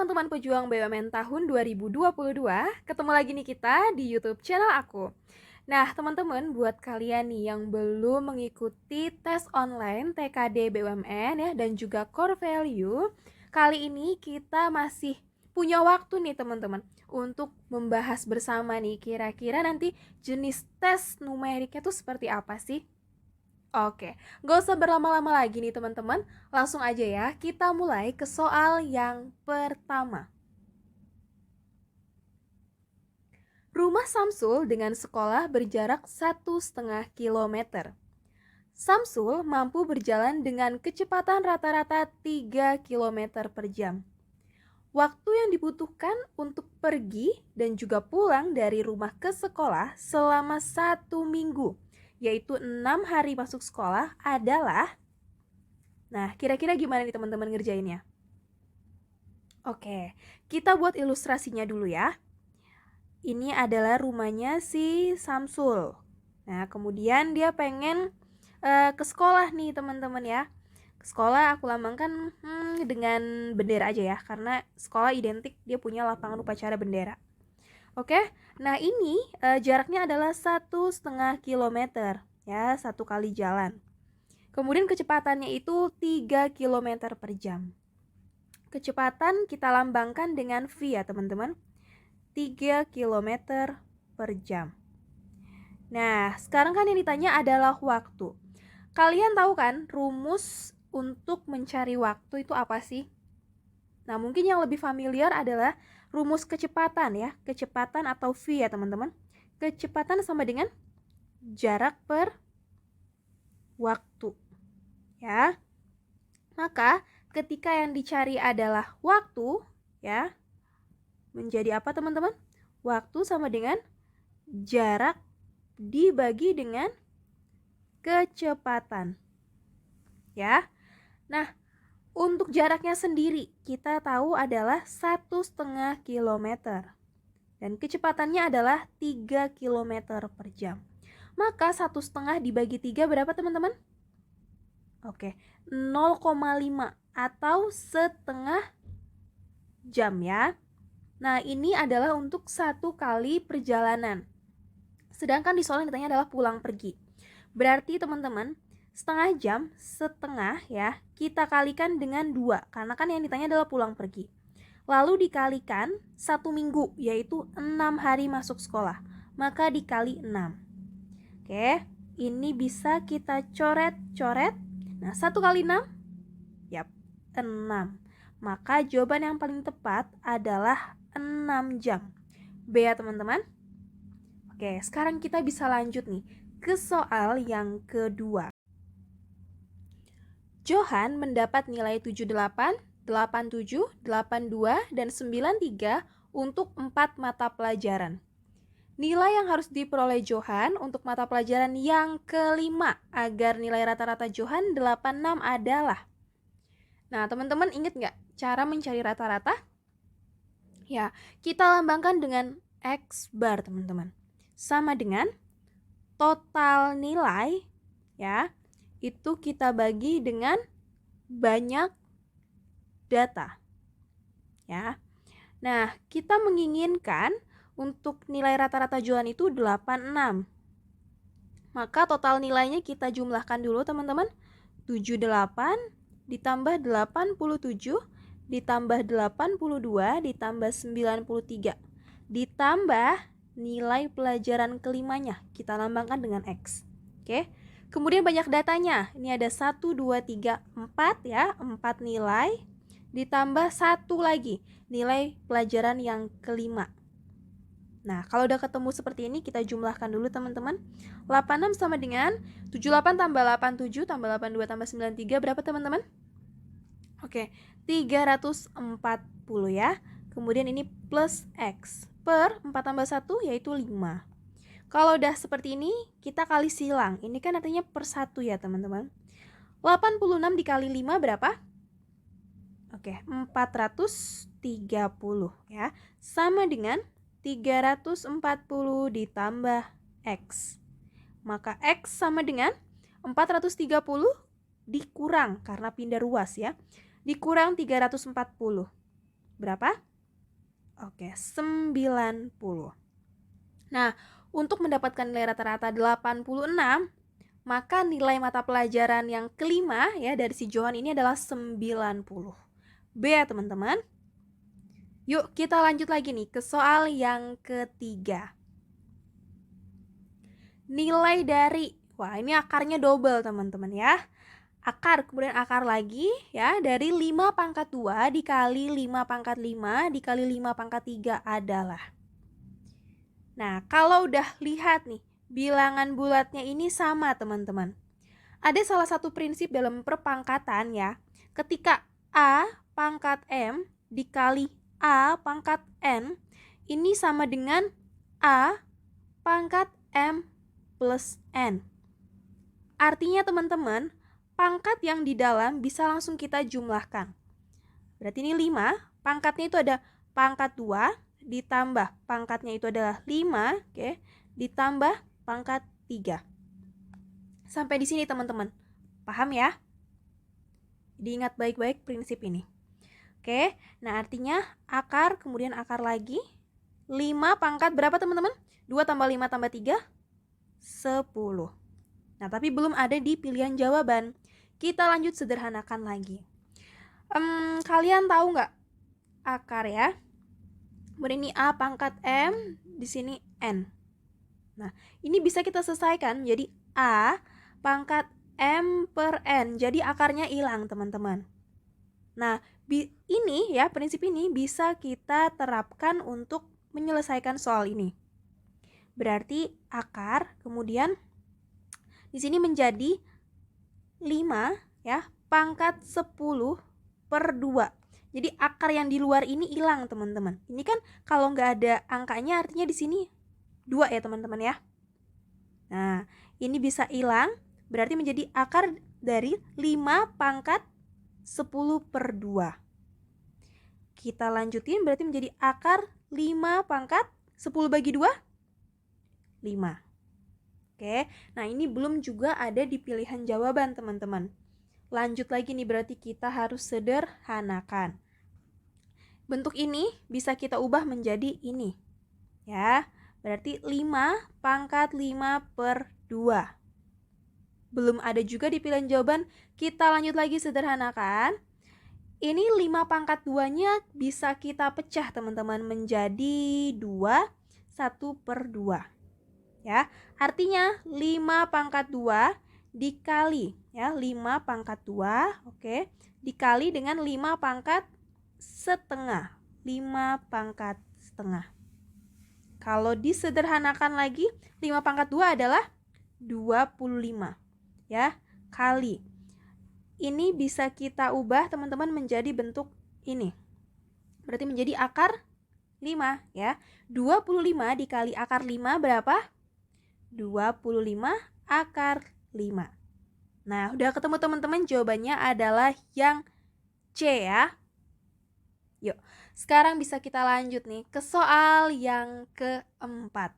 teman-teman pejuang BUMN tahun 2022, ketemu lagi nih kita di YouTube channel aku. Nah, teman-teman, buat kalian nih yang belum mengikuti tes online TKD BUMN ya dan juga core value, kali ini kita masih punya waktu nih teman-teman untuk membahas bersama nih kira-kira nanti jenis tes numeriknya tuh seperti apa sih? Oke, gak usah berlama-lama lagi nih teman-teman. Langsung aja ya, kita mulai ke soal yang pertama. Rumah Samsul dengan sekolah berjarak 1,5 kilometer. Samsul mampu berjalan dengan kecepatan rata-rata 3 kilometer per jam. Waktu yang dibutuhkan untuk pergi dan juga pulang dari rumah ke sekolah selama 1 minggu, yaitu 6 hari masuk sekolah adalah... Nah, kira-kira gimana nih teman-teman ngerjainnya? Oke, kita buat ilustrasinya dulu ya. Ini adalah rumahnya si Samsul. Nah, kemudian dia pengen ke sekolah nih teman-teman ya. Ke sekolah aku lambangkan dengan bendera aja ya, karena sekolah identik dia punya lapangan upacara bendera. Oke, nah ini jaraknya adalah 1,5 kilometer ya, 1 kali jalan. Kemudian kecepatannya itu 3 kilometer per jam. Kecepatan kita lambangkan dengan V ya teman-teman. 3 kilometer per jam. Nah, sekarang kan yang ditanya adalah waktu. Kalian tahu kan rumus untuk mencari waktu itu apa sih? Nah, mungkin yang lebih familiar adalah rumus kecepatan ya. Kecepatan atau V ya teman-teman. Kecepatan sama dengan jarak per waktu. Ya. Maka ketika yang dicari adalah waktu, ya, menjadi apa teman-teman? Waktu sama dengan jarak dibagi dengan kecepatan. Ya. Nah, untuk jaraknya sendiri kita tahu adalah 1,5 kilometer. Dan kecepatannya adalah 3 kilometer per jam. Maka 1,5 dibagi 3 berapa teman-teman? Oke, 0,5 atau setengah jam ya. Nah, ini adalah untuk 1 kali perjalanan. Sedangkan di soal yang ditanya adalah pulang pergi. Berarti teman-teman, setengah jam, setengah ya, kita kalikan dengan 2. Karena kan yang ditanya adalah pulang pergi. Lalu dikalikan 1 minggu, yaitu 6 hari masuk sekolah. Maka dikali 6. Oke, ini bisa kita coret-coret. Nah, 1 kali 6, yap, 6. Maka jawaban yang paling tepat adalah 6 jam. B ya teman-teman. Oke, sekarang kita bisa lanjut nih ke soal yang kedua. Johan mendapat nilai 78, 87, 82, dan 93 untuk 4 mata pelajaran. Nilai yang harus diperoleh Johan untuk mata pelajaran yang kelima agar nilai rata-rata Johan 86 adalah. Nah, teman-teman ingat nggak cara mencari rata-rata? Ya, kita lambangkan dengan X bar, teman-teman. Sama dengan total nilai, ya, itu kita bagi dengan banyak data. Ya. Nah, kita menginginkan untuk nilai rata-rata Johan itu 86. Maka total nilainya kita jumlahkan dulu teman-teman. 78 ditambah 87 ditambah 82 ditambah 93 ditambah nilai pelajaran kelimanya. Kita lambangkan dengan X. Oke. Kemudian banyak datanya. Ini ada 1, 2, 3, 4 ya. 4 nilai ditambah 1 lagi nilai pelajaran yang kelima. Nah, kalau udah ketemu seperti ini, kita jumlahkan dulu teman-teman. 86 sama dengan 78 tambah 87 tambah 82 tambah 93, berapa teman-teman? Oke, 340 ya. Kemudian ini plus X per 4 tambah 1 yaitu 5. Kalau udah seperti ini, kita kali silang. Ini kan artinya per 1 ya teman-teman. 86 dikali 5 berapa? Oke, 430 ya. Sama dengan 340 ditambah X. Maka X sama dengan 430 dikurang karena pindah ruas ya. Dikurang 340. berapa? Oke, 90. Nah, untuk mendapatkan nilai rata-rata 86, maka nilai mata pelajaran yang kelima ya dari si Johan ini adalah 90. B ya teman-teman. Yuk kita lanjut lagi nih ke soal yang ketiga. Nilai dari, wah ini akarnya double teman-teman ya. Akar, kemudian akar lagi ya, dari 5 pangkat 2 dikali 5 pangkat 5 dikali 5 pangkat 3 adalah. Nah, kalau udah lihat nih, bilangan bulatnya ini sama teman-teman. Ada salah satu prinsip dalam perpangkatan ya. Ketika A pangkat M dikali A pangkat N, ini sama dengan A pangkat M plus N. Artinya teman-teman, pangkat yang di dalam bisa langsung kita jumlahkan. Berarti ini 5, pangkatnya itu ada pangkat 2, ditambah pangkatnya itu adalah 5, oke, ditambah pangkat 3. Sampai di sini teman-teman. Paham ya? Diingat baik-baik prinsip ini. Oke, nah artinya akar, kemudian akar lagi. 5 pangkat berapa teman-teman? 2 tambah 5 tambah 3? 10. Nah, tapi belum ada di pilihan jawaban. Kita lanjut sederhanakan lagi. Kalian tahu nggak akar ya? Kemudian ini A pangkat M, di sini N. Nah, ini bisa kita selesaikan jadi A pangkat M per N. Jadi akarnya hilang teman-teman. Nah, ini ya, prinsip ini bisa kita terapkan untuk menyelesaikan soal ini. Berarti akar, kemudian di sini menjadi 5 ya, pangkat 10 per 2. Jadi akar yang di luar ini hilang teman-teman. Ini kan kalau nggak ada angkanya artinya di sini 2 ya teman-teman ya. Nah, ini bisa hilang, berarti menjadi akar dari 5 pangkat 10 per 2. Kita lanjutin, berarti menjadi akar 5 pangkat 10 bagi 2? 5. Oke, nah ini belum juga ada di pilihan jawaban teman-teman. Lanjut lagi nih, berarti kita harus sederhanakan. Bentuk ini bisa kita ubah menjadi ini. Ya, berarti 5 pangkat 5 per 2. Belum ada juga di pilihan jawaban, kita lanjut lagi sederhanakan. Ini 5 pangkat 2-nya bisa kita pecah teman-teman menjadi 2, 1 per 2. Ya, artinya 5 pangkat 2 dikali ya, 5 pangkat 2, oke, dikali dengan 5 pangkat setengah. 5 pangkat setengah. Kalau disederhanakan lagi, 5 pangkat 2 adalah 25 ya, kali. Ini bisa kita ubah teman-teman menjadi bentuk ini. Berarti menjadi akar 5 ya. 25 dikali akar 5 berapa? 25 akar 5. Nah, udah ketemu teman-teman, jawabannya adalah yang C ya. Yuk, sekarang bisa kita lanjut nih ke soal yang keempat.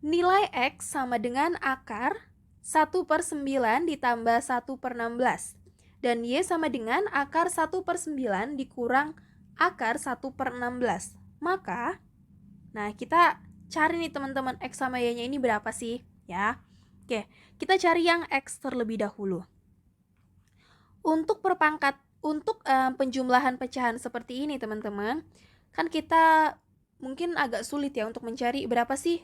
Nilai X sama dengan akar 1 per 9 ditambah 1 per 16. Dan Y sama dengan akar 1 per 9 dikurang akar 1 per 16. Maka, nah kita cari nih teman-teman X sama Y-nya ini berapa sih? Ya, oke, kita cari yang X terlebih dahulu. Untuk penjumlahan pecahan seperti ini teman-teman, kan kita mungkin agak sulit ya untuk mencari berapa sih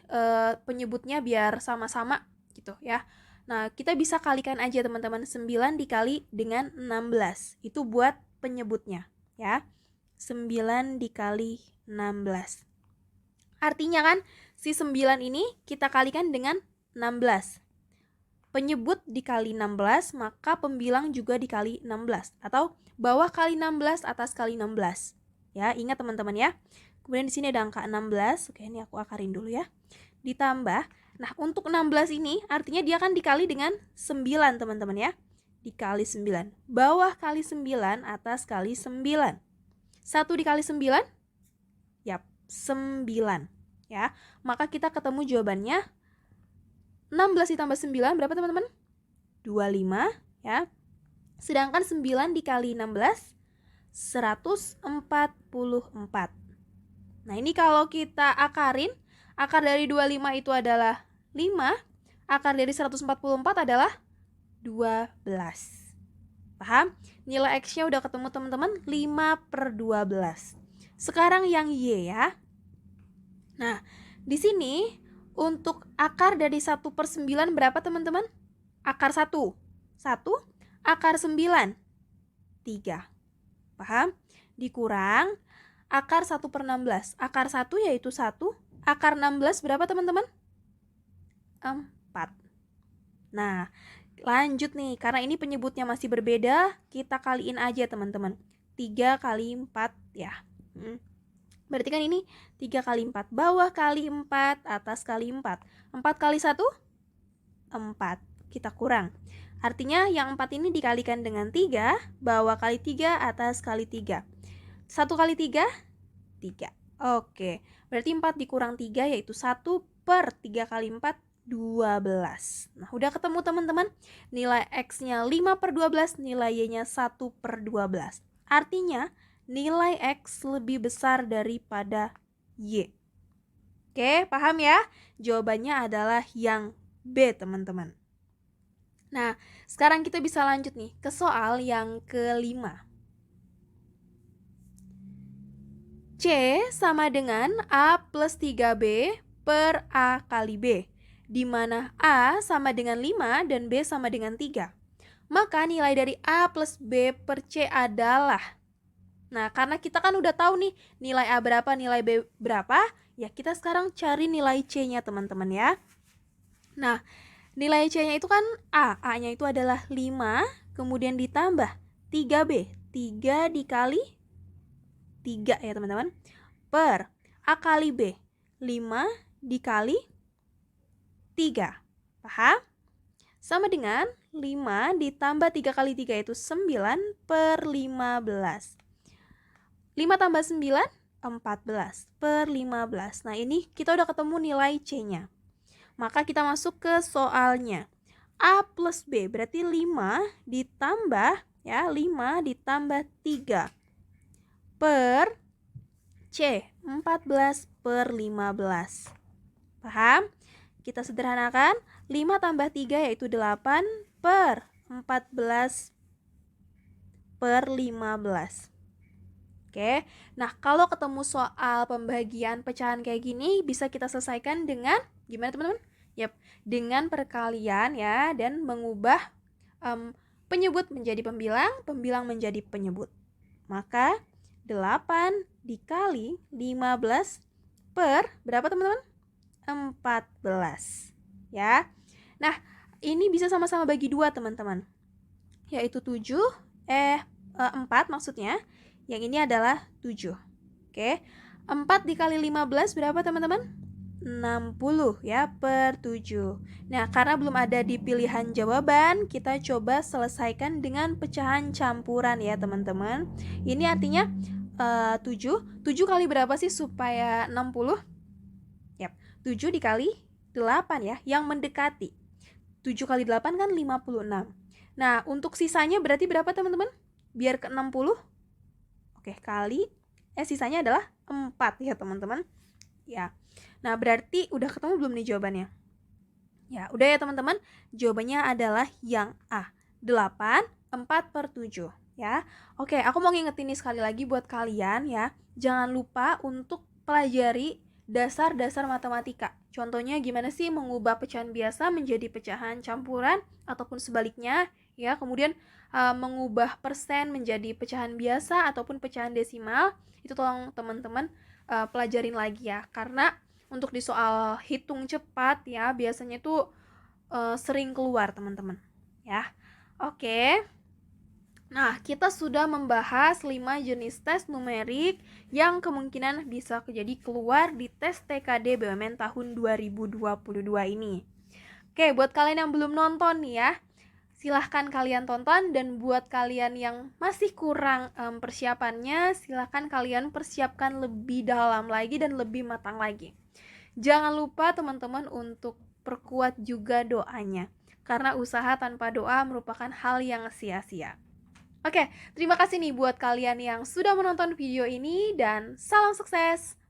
penyebutnya biar sama-sama gitu ya. Nah, kita bisa kalikan aja teman-teman, 9 dikali dengan 16. Itu buat penyebutnya ya. 9 dikali 16. Artinya kan si 9 ini kita kalikan dengan 16. Penyebut dikali 16, maka pembilang juga dikali 16. Atau bawah kali 16, atas kali 16. Ya, ingat teman-teman ya. Kemudian di sini ada angka 16. Oke, ini aku akarin dulu ya. Ditambah. Nah, untuk 16 ini artinya dia akan dikali dengan 9 teman-teman ya. Dikali 9. Bawah kali 9, atas kali 9. 1 dikali 9? Yap, 9. Ya, maka kita ketemu jawabannya 16 ditambah 9 berapa teman-teman? 25 ya. Sedangkan 9 dikali 16 144. Nah, ini kalau kita akarin, akar dari 25 itu adalah 5, akar dari 144 adalah 12. Paham? Nilai X-nya udah ketemu teman-teman, 5/12. Sekarang yang Y ya. Nah, di sini untuk akar dari 1/9 berapa teman-teman? Akar 1. 1, akar 9. 3. Paham? Dikurang akar 1/16. Akar 1 yaitu 1. Akar 16 berapa teman-teman? 4. Nah, lanjut nih. Karena ini penyebutnya masih berbeda, kita kaliin aja teman-teman. 3 kali 4 ya. Berarti kan ini 3 kali 4. Bawah kali 4, atas kali 4. 4 kali 1? 4. Kita kurang. Artinya yang 4 ini dikalikan dengan 3, bawah kali 3, atas kali 3. 1 kali 3? 3. Oke, berarti 4 dikurang 3 yaitu 1/3 kali 4, 12. Nah, udah ketemu teman-teman. Nilai X-nya 5/12, nilai Y-nya 1/12. Artinya, nilai X lebih besar daripada Y. Oke, paham ya? Jawabannya adalah yang B, teman-teman. Nah, sekarang kita bisa lanjut nih ke soal yang kelima. C sama dengan A plus 3B per A kali B, di mana A sama dengan 5 dan B sama dengan 3. Maka nilai dari A plus B per C adalah, nah karena kita kan udah tahu nih nilai A berapa, nilai B berapa, ya kita sekarang cari nilai C-nya teman-teman ya. Nah, nilai C-nya itu kan A-nya itu adalah 5, kemudian ditambah 3B, 3 dikali 3 ya teman-teman, per A kali B, 5 dikali 3. Paham? Sama dengan 5 ditambah 3 kali 3 itu 9/15. 5 tambah 9, 14/15. Nah, ini kita udah ketemu nilai C-nya. Maka kita masuk ke soalnya. A plus B berarti 5 ditambah ya, 5 ditambah 3 per C, 14/15. Paham? Kita sederhanakan, 5 tambah 3 yaitu 8 per 14/15. Oke, nah kalau ketemu soal pembagian pecahan kayak gini, bisa kita selesaikan dengan, gimana teman-teman? Yap, dengan perkalian ya, dan mengubah penyebut menjadi pembilang, pembilang menjadi penyebut. Maka 8 dikali 15 per berapa teman-teman? 14 ya. Nah, ini bisa sama-sama bagi 2 teman-teman, yaitu 4 maksudnya. Yang ini adalah 7. Oke, 4 dikali 15 berapa teman-teman? 60 ya, per 7. Nah, karena belum ada di pilihan jawaban, kita coba selesaikan dengan pecahan campuran ya teman-teman. Ini artinya 7 kali berapa sih supaya 60? Yap, 7 dikali 8 ya, yang mendekati. 7 kali 8 kan 56. Nah, untuk sisanya berarti berapa teman-teman? Biar ke 60. Oke, kali sisanya adalah 4 ya teman-teman. Ya. Nah, berarti udah ketemu belum nih jawabannya? Ya, udah ya teman-teman. Jawabannya adalah yang A. 8, 4/7 ya. Oke, aku mau ngingetin nih sekali lagi buat kalian ya. Jangan lupa untuk pelajari dasar-dasar matematika. Contohnya gimana sih mengubah pecahan biasa menjadi pecahan campuran ataupun sebaliknya ya. Kemudian mengubah persen menjadi pecahan biasa ataupun pecahan desimal. Itu tolong teman-teman pelajarin lagi ya. Karena untuk di soal hitung cepat ya biasanya itu sering keluar teman-teman ya. Oke. Nah, kita sudah membahas 5 jenis tes numerik yang kemungkinan bisa jadi keluar di tes TKD BUMN tahun 2022 ini. Oke, buat kalian yang belum nonton nih ya, silahkan kalian tonton, dan buat kalian yang masih kurang persiapannya, silahkan kalian persiapkan lebih dalam lagi dan lebih matang lagi. Jangan lupa teman-teman untuk perkuat juga doanya. karena usaha tanpa doa merupakan hal yang sia-sia. Oke, terima kasih nih buat kalian yang sudah menonton video ini dan salam sukses!